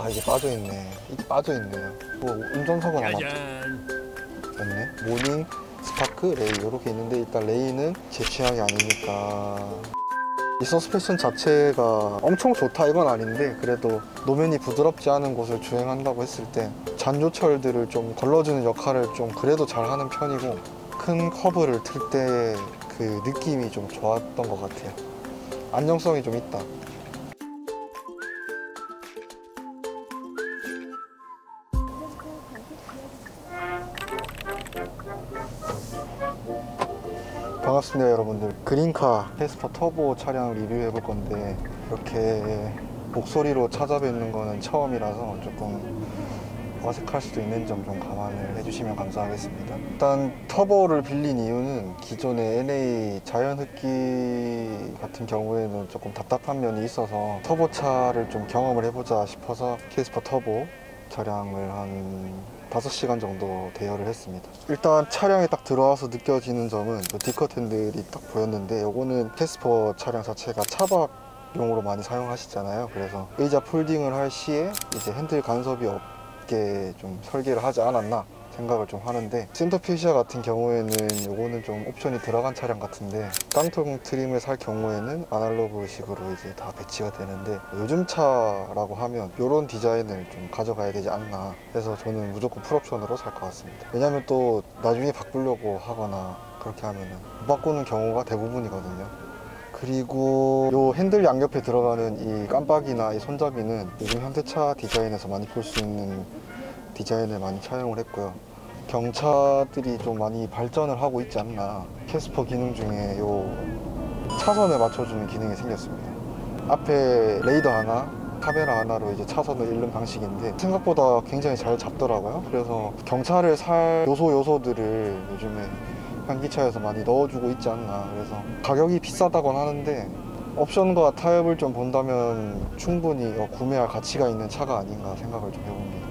이게 빠져있네. 이게 빠져있네요. 뭐 운전석은 아마 없네. 모닝, 스파크, 레이 이렇게 있는데 일단 레이는 제 취향이 아니니까. 이 서스펜션 자체가 엄청 좋다 이건 아닌데 그래도 노면이 부드럽지 않은 곳을 주행한다고 했을 때 잔조철들을 좀 걸러주는 역할을 좀 그래도 잘하는 편이고, 큰 커브를 틀 때 그 느낌이 좀 좋았던 것 같아요. 안정성이 좀 있다. 반갑습니다 여러분들. 그린카 캐스퍼 터보 차량 리뷰해 볼 건데 이렇게 목소리로 찾아뵙는 거는 처음이라서 조금 어색할 수도 있는 점 좀 감안을 해주시면 감사하겠습니다. 일단 터보를 빌린 이유는 기존의 NA 자연흡기 같은 경우에는 조금 답답한 면이 있어서 터보차를 좀 경험을 해보자 싶어서 캐스퍼 터보 차량을 한 5시간 정도 대여를 했습니다. 일단 차량에 딱 들어와서 느껴지는 점은 D컷 핸들이 딱 보였는데, 요거는 캐스퍼 차량 자체가 차박용으로 많이 사용하시잖아요. 그래서 의자 폴딩을 할 시에 이제 핸들 간섭이 없게 좀 설계를 하지 않았나 생각을 좀 하는데, 센터피시아 같은 경우에는 요거는 좀 옵션이 들어간 차량 같은데, 깡통 트림을 살 경우에는 아날로그식으로 이제 다 배치가 되는데, 요즘 차라고 하면 요런 디자인을 좀 가져가야 되지 않나 해서 저는 무조건 풀옵션으로 살 것 같습니다. 왜냐면 또 나중에 바꾸려고 하거나 그렇게 하면은 못 바꾸는 경우가 대부분이거든요. 그리고 요 핸들 양옆에 들어가는 이 깜빡이나 이 손잡이는 요즘 현대차 디자인에서 많이 볼 수 있는 디자인을 많이 차용을 했고요. 경차들이 좀 많이 발전을 하고 있지 않나. 캐스퍼 기능 중에 요 차선을 맞춰주는 기능이 생겼습니다. 앞에 레이더 하나, 카메라 하나로 이제 차선을 읽는 방식인데 생각보다 굉장히 잘 잡더라고요. 그래서 경차를 살 요소들을 요즘에 현기차에서 많이 넣어주고 있지 않나. 그래서 가격이 비싸다곤 하는데 옵션과 타협을 좀 본다면 충분히 구매할 가치가 있는 차가 아닌가 생각을 좀 해봅니다.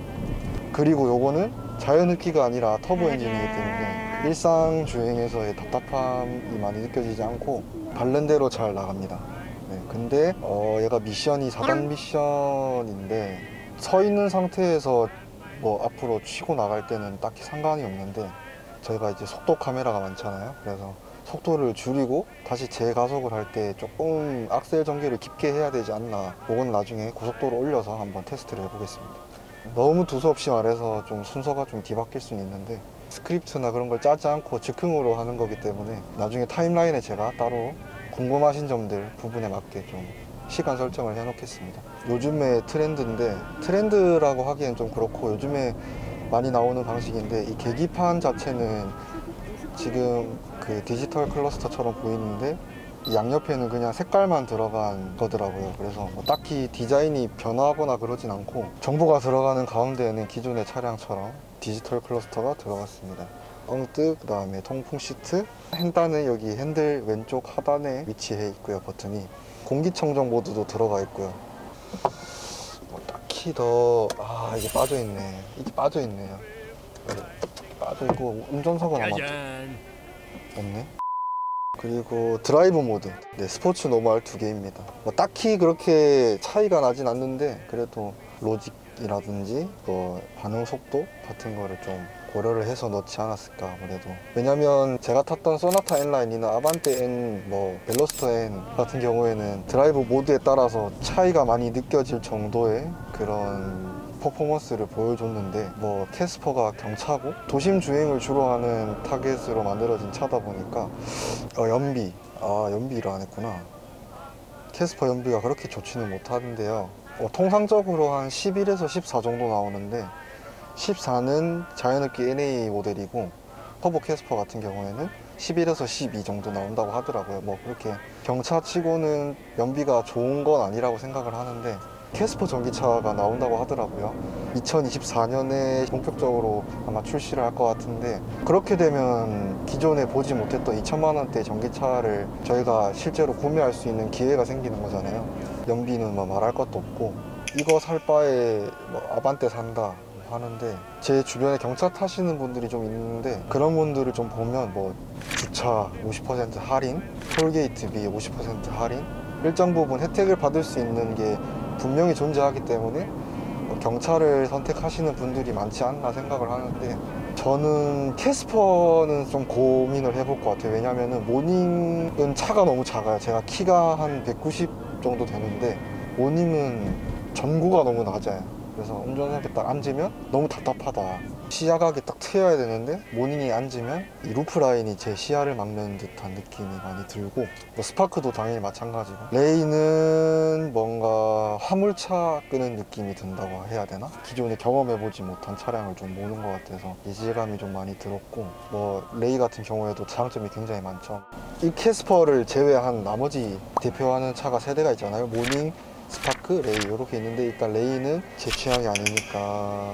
그리고 요거는 자연흡기가 아니라 터보 엔진이기 때문에 일상 주행에서의 답답함이 많이 느껴지지 않고 바른 대로 잘 나갑니다. 네, 근데 얘가 미션이 4단 미션인데 서 있는 상태에서 뭐 앞으로 치고 나갈 때는 딱히 상관이 없는데, 저희가 이제 속도 카메라가 많잖아요. 그래서 속도를 줄이고 다시 재가속을 할 때 조금 악셀 전개를 깊게 해야 되지 않나. 그건 나중에 고속도로 올려서 한번 테스트를 해보겠습니다. 너무 두서없이 말해서 좀 순서가 좀 뒤바뀔 수는 있는데, 스크립트나 그런 걸 짜지 않고 즉흥으로 하는 거기 때문에 나중에 타임라인에 제가 따로 궁금하신 점들 부분에 맞게 좀 시간 설정을 해 놓겠습니다. 요즘에 트렌드인데, 트렌드라고 하기엔 좀 그렇고 요즘에 많이 나오는 방식인데, 이 계기판 자체는 지금 그 디지털 클러스터처럼 보이는데 이 양옆에는 그냥 색깔만 들어간 거더라고요. 그래서 뭐 딱히 디자인이 변화하거나 그러진 않고 정보가 들어가는 가운데에는 기존의 차량처럼 디지털 클러스터가 들어갔습니다. 엉뜨, 그 다음에 통풍 시트, 핸단은 여기 핸들 왼쪽 하단에 위치해 있고요. 버튼이 공기청정 모드도 들어가 있고요. 뭐 딱히 더 이게 빠져있네. 이게 빠져있네요. 빠져있고 운전석은 아마 없네. 그리고 드라이브 모드, 네, 스포츠 노멀 2개입니다. 뭐 딱히 그렇게 차이가 나진 않는데 그래도 로직이라든지 뭐 반응 속도 같은 거를 좀 고려를 해서 넣지 않았을까 아무래도. 왜냐면 제가 탔던 소나타 N라인이나 아반떼 N, 뭐 벨로스터 N 같은 경우에는 드라이브 모드에 따라서 차이가 많이 느껴질 정도의 그런 퍼포먼스를 보여줬는데, 뭐 캐스퍼가 경차고 도심 주행을 주로 하는 타겟으로 만들어진 차다 보니까 연비를 안 했구나. 캐스퍼 연비가 그렇게 좋지는 못하는데요. 통상적으로 한 11에서 14 정도 나오는데 14는 자연흡기 NA 모델이고 터보 캐스퍼 같은 경우에는 11에서 12 정도 나온다고 하더라고요. 뭐 그렇게 경차치고는 연비가 좋은 건 아니라고 생각을 하는데, 캐스퍼 전기차가 나온다고 하더라고요. 2024년에 본격적으로 아마 출시를 할 것 같은데, 그렇게 되면 기존에 보지 못했던 2천만 원대 전기차를 저희가 실제로 구매할 수 있는 기회가 생기는 거잖아요. 연비는 뭐 말할 것도 없고, 이거 살 바에 뭐 아반떼 산다 하는데, 제 주변에 경차 타시는 분들이 좀 있는데 그런 분들을 좀 보면 뭐 주차 50% 할인, 톨게이트비 50% 할인, 일정 부분 혜택을 받을 수 있는 게 분명히 존재하기 때문에 경차를 선택하시는 분들이 많지 않나 생각을 하는데, 저는 캐스퍼는 좀 고민을 해볼 것 같아요. 왜냐면은 모닝은 차가 너무 작아요. 제가 키가 한 190 정도 되는데 모닝은 전고가 너무 낮아요. 그래서 운전석에 딱 앉으면 너무 답답하다. 시야각이 딱 트여야 되는데 모닝에 앉으면 이 루프라인이 제 시야를 막는 듯한 느낌이 많이 들고, 뭐 스파크도 당연히 마찬가지고, 레이는 뭔가 화물차 끄는 느낌이 든다고 해야 되나? 기존에 경험해보지 못한 차량을 좀 모는 것 같아서 이질감이 좀 많이 들었고, 뭐 레이 같은 경우에도 장점이 굉장히 많죠. 이 캐스퍼를 제외한 나머지 대표하는 차가 세 대가 있잖아요. 모닝, 스파크, 레이 이렇게 있는데, 일단 레이는 제 취향이 아니니까,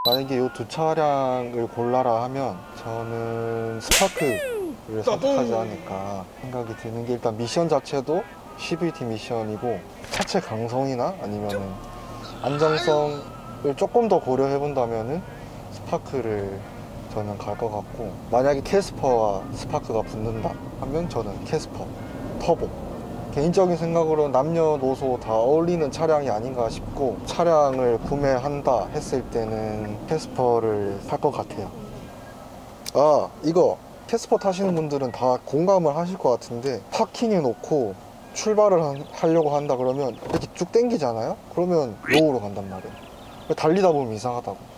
만약에 이 두 차량을 골라라 하면 저는 스파크를 선택하지 않을까 생각이 드는 게, 일단 미션 자체도 CVT 미션이고 차체 강성이나 아니면은 안정성을 조금 더 고려해 본다면은 스파크를 저는 갈 것 같고, 만약에 캐스퍼와 스파크가 붙는다 하면 저는 캐스퍼 터보. 개인적인 생각으로 남녀노소 다 어울리는 차량이 아닌가 싶고, 차량을 구매한다 했을 때는 캐스퍼를 살 것 같아요. 아, 이거 캐스퍼 타시는 분들은 다 공감을 하실 것 같은데, 파킹해 놓고 출발을 하려고 한다 그러면 이렇게 쭉 당기잖아요? 그러면 로우로 간단 말이에요. 달리다 보면 이상하다고.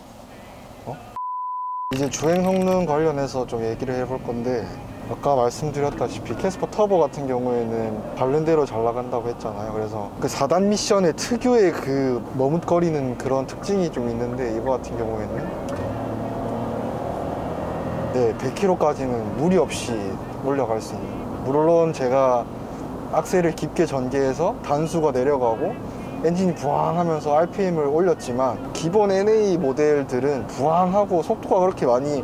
이제 주행 성능 관련해서 좀 얘기를 해볼 건데, 아까 말씀드렸다시피 캐스퍼 터보 같은 경우에는 바른 대로 잘 나간다고 했잖아요. 그래서 그 4단 미션의 특유의 그 머뭇거리는 그런 특징이 좀 있는데, 이거 같은 경우에는 네, 100km까지는 무리 없이 올라갈 수 있는, 물론 제가 악셀을 깊게 전개해서 단수가 내려가고 엔진이 부항하면서 RPM을 올렸지만, 기본 NA 모델들은 부항하고 속도가 그렇게 많이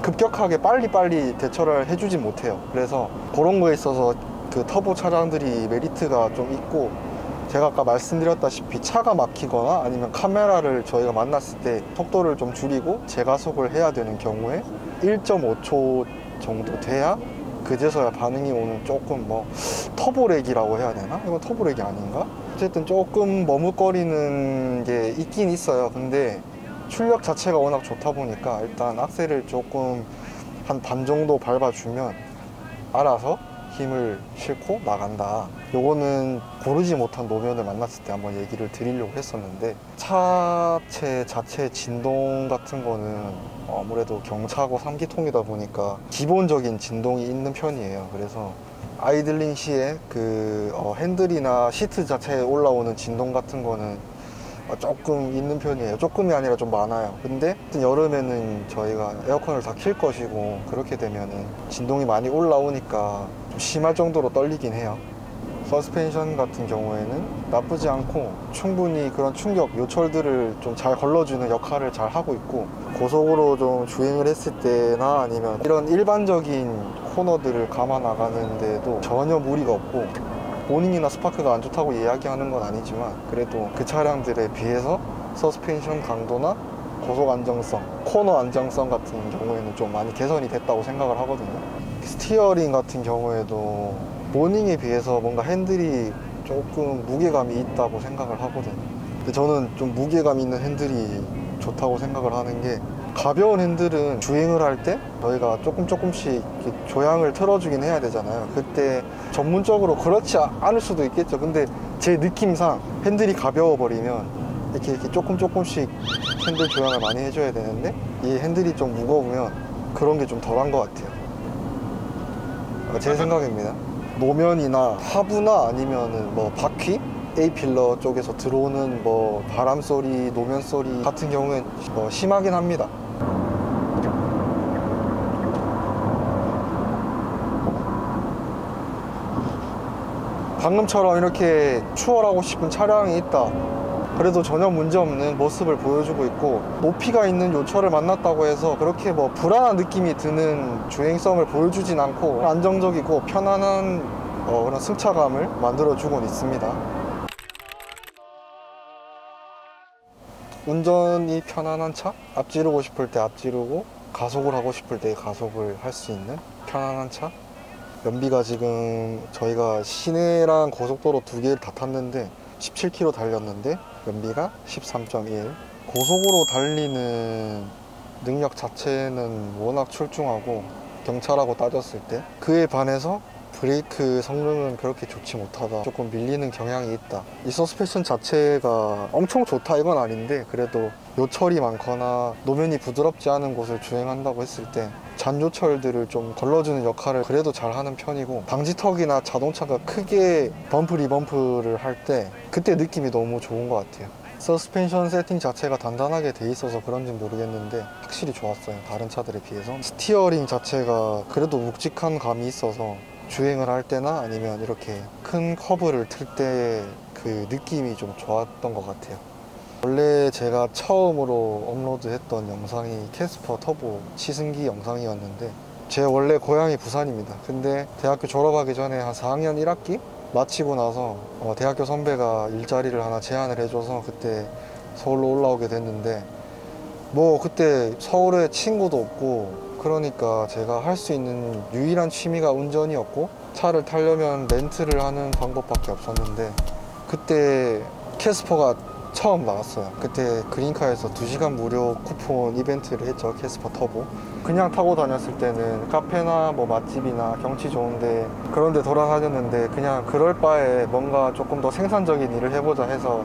급격하게 빨리빨리 대처를 해주지 못해요. 그래서 그런 거에 있어서 그 터보 차량들이 메리트가 좀 있고, 제가 아까 말씀드렸다시피 차가 막히거나 아니면 카메라를 저희가 만났을 때 속도를 좀 줄이고 제가속을 해야 되는 경우에 1.5초 정도 돼야 그제서야 반응이 오는, 조금 뭐 터보렉이라고 해야 되나? 이건 터보렉이 아닌가? 어쨌든 조금 머뭇거리는 게 있긴 있어요. 근데 출력 자체가 워낙 좋다 보니까 일단 악셀을 조금 한 반 정도 밟아주면 알아서 힘을 싣고 나간다. 요거는 고르지 못한 노면을 만났을 때 한번 얘기를 드리려고 했었는데, 차체 자체 진동 같은 거는 아무래도 경차고 3기통이다 보니까 기본적인 진동이 있는 편이에요. 그래서 아이들링 시에 그 핸들이나 시트 자체에 올라오는 진동 같은 거는 조금 있는 편이에요. 조금이 아니라 좀 많아요. 근데 여름에는 저희가 에어컨을 다 킬 것이고, 그렇게 되면은 진동이 많이 올라오니까 좀 심할 정도로 떨리긴 해요. 서스펜션 같은 경우에는 나쁘지 않고 충분히 그런 충격 요철들을 좀 잘 걸러주는 역할을 잘 하고 있고, 고속으로 좀 주행을 했을 때나 아니면 이런 일반적인 코너들을 감아 나가는데도 전혀 무리가 없고, 모닝이나 스파크가 안 좋다고 이야기하는 건 아니지만 그래도 그 차량들에 비해서 서스펜션 강도나 고속 안정성, 코너 안정성 같은 경우에는 좀 많이 개선이 됐다고 생각을 하거든요. 스티어링 같은 경우에도 모닝에 비해서 뭔가 핸들이 조금 무게감이 있다고 생각을 하거든요. 근데 저는 좀 무게감 있는 핸들이 좋다고 생각을 하는 게, 가벼운 핸들은 주행을 할 때 저희가 조금씩 조향을 틀어주긴 해야 되잖아요. 그때 전문적으로 그렇지 않을 수도 있겠죠. 근데 제 느낌상 핸들이 가벼워 버리면 이렇게 조금씩 핸들 조향을 많이 해줘야 되는데, 이 핸들이 좀 무거우면 그런 게 좀 덜한 것 같아요. 제 생각입니다. 노면이나 하부나 아니면은 뭐 바퀴? A필러 쪽에서 들어오는 뭐 바람 소리, 노면 소리 같은 경우엔 심하긴 합니다. 방금처럼 이렇게 추월하고 싶은 차량이 있다, 그래도 전혀 문제없는 모습을 보여주고 있고, 높이가 있는 요철을 만났다고 해서 그렇게 뭐 불안한 느낌이 드는 주행성을 보여주진 않고 안정적이고 편안한 그런 승차감을 만들어주곤 있습니다. 운전이 편안한 차? 앞지르고 싶을 때 앞지르고 가속을 하고 싶을 때 가속을 할 수 있는 편안한 차? 연비가 지금 저희가 시내랑 고속도로 두 개를 다 탔는데 17km 달렸는데 연비가 13.1. 고속으로 달리는 능력 자체는 워낙 출중하고 경차라고 따졌을 때 그에 반해서 브레이크 성능은 그렇게 좋지 못하다, 조금 밀리는 경향이 있다. 이 서스펜션 자체가 엄청 좋다 이건 아닌데, 그래도 요철이 많거나 노면이 부드럽지 않은 곳을 주행한다고 했을 때 잔요철들을 좀 걸러주는 역할을 그래도 잘 하는 편이고, 방지턱이나 자동차가 크게 범프 리범프를 할 때 그때 느낌이 너무 좋은 것 같아요. 서스펜션 세팅 자체가 단단하게 돼 있어서 그런지 모르겠는데 확실히 좋았어요, 다른 차들에 비해서. 스티어링 자체가 그래도 묵직한 감이 있어서 주행을 할 때나 아니면 이렇게 큰 커브를 틀 때 그 느낌이 좀 좋았던 것 같아요. 원래 제가 처음으로 업로드했던 영상이 캐스퍼 터보 치승기 영상이었는데, 제 원래 고향이 부산입니다. 근데 대학교 졸업하기 전에 한 4학년 1학기 마치고 나서 대학교 선배가 일자리를 하나 제안을 해줘서 그때 서울로 올라오게 됐는데, 뭐 그때 서울에 친구도 없고 그러니까 제가 할 수 있는 유일한 취미가 운전이었고, 차를 타려면 렌트를 하는 방법밖에 없었는데, 그때 캐스퍼가 처음 나왔어요. 그때 그린카에서 2시간 무료 쿠폰 이벤트를 했죠, 캐스퍼 터보. 그냥 타고 다녔을 때는 카페나 뭐 맛집이나 경치 좋은데 그런 데 돌아다녔는데, 그냥 그럴 바에 뭔가 조금 더 생산적인 일을 해보자 해서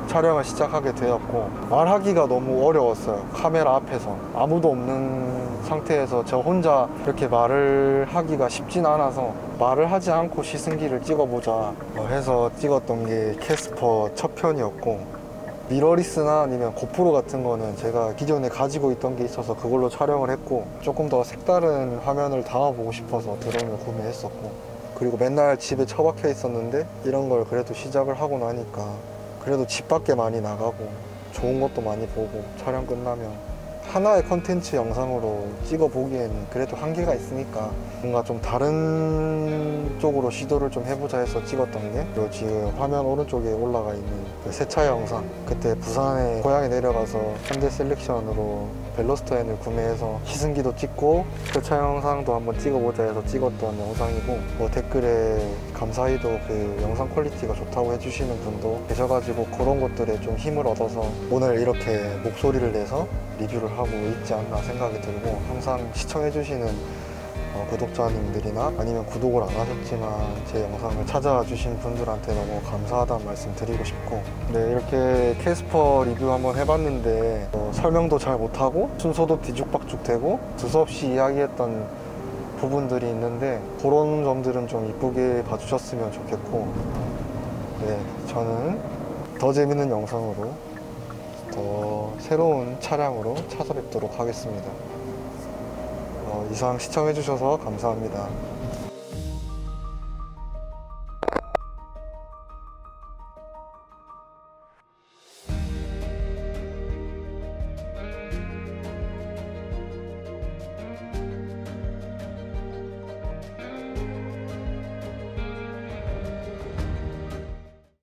촬영을 시작하게 되었고, 말하기가 너무 어려웠어요. 카메라 앞에서 아무도 없는 상태에서 저 혼자 이렇게 말을 하기가 쉽진 않아서 말을 하지 않고 시승기를 찍어보자 해서 찍었던 게 캐스퍼 첫 편이었고, 미러리스나 아니면 고프로 같은 거는 제가 기존에 가지고 있던 게 있어서 그걸로 촬영을 했고, 조금 더 색다른 화면을 담아보고 싶어서 드론을 구매했었고, 그리고 맨날 집에 처박혀 있었는데 이런 걸 그래도 시작을 하고 나니까 그래도 집 밖에 많이 나가고 좋은 것도 많이 보고, 촬영 끝나면 하나의 컨텐츠 영상으로 찍어보기에는 그래도 한계가 있으니까 뭔가 좀 다른 쪽으로 시도를 좀 해보자 해서 찍었던 게, 그리고 지금 화면 오른쪽에 올라가 있는 그 세차 영상, 그때 부산에 고향에 내려가서 현대 셀렉션으로 벨로스터 N을 구매해서 시승기도 찍고 세차 영상도 한번 찍어보자 해서 찍었던 영상이고, 뭐 댓글에 감사히도 그 영상 퀄리티가 좋다고 해주시는 분도 계셔가지고 그런 것들에 좀 힘을 얻어서 오늘 이렇게 목소리를 내서 리뷰를 하고 있지 않나 생각이 들고, 항상 시청해주시는 구독자님들이나 아니면 구독을 안 하셨지만 제 영상을 찾아와 주신 분들한테 너무 감사하다는 말씀 드리고 싶고, 네, 이렇게 캐스퍼 리뷰 한번 해봤는데 설명도 잘 못하고 순서도 뒤죽박죽 되고 두서없이 이야기했던 부분들이 있는데, 그런 점들은 좀 이쁘게 봐주셨으면 좋겠고, 네, 저는 더 재밌는 영상으로 더 새로운 차량으로 찾아뵙도록 하겠습니다. 이상 시청해주셔서 감사합니다.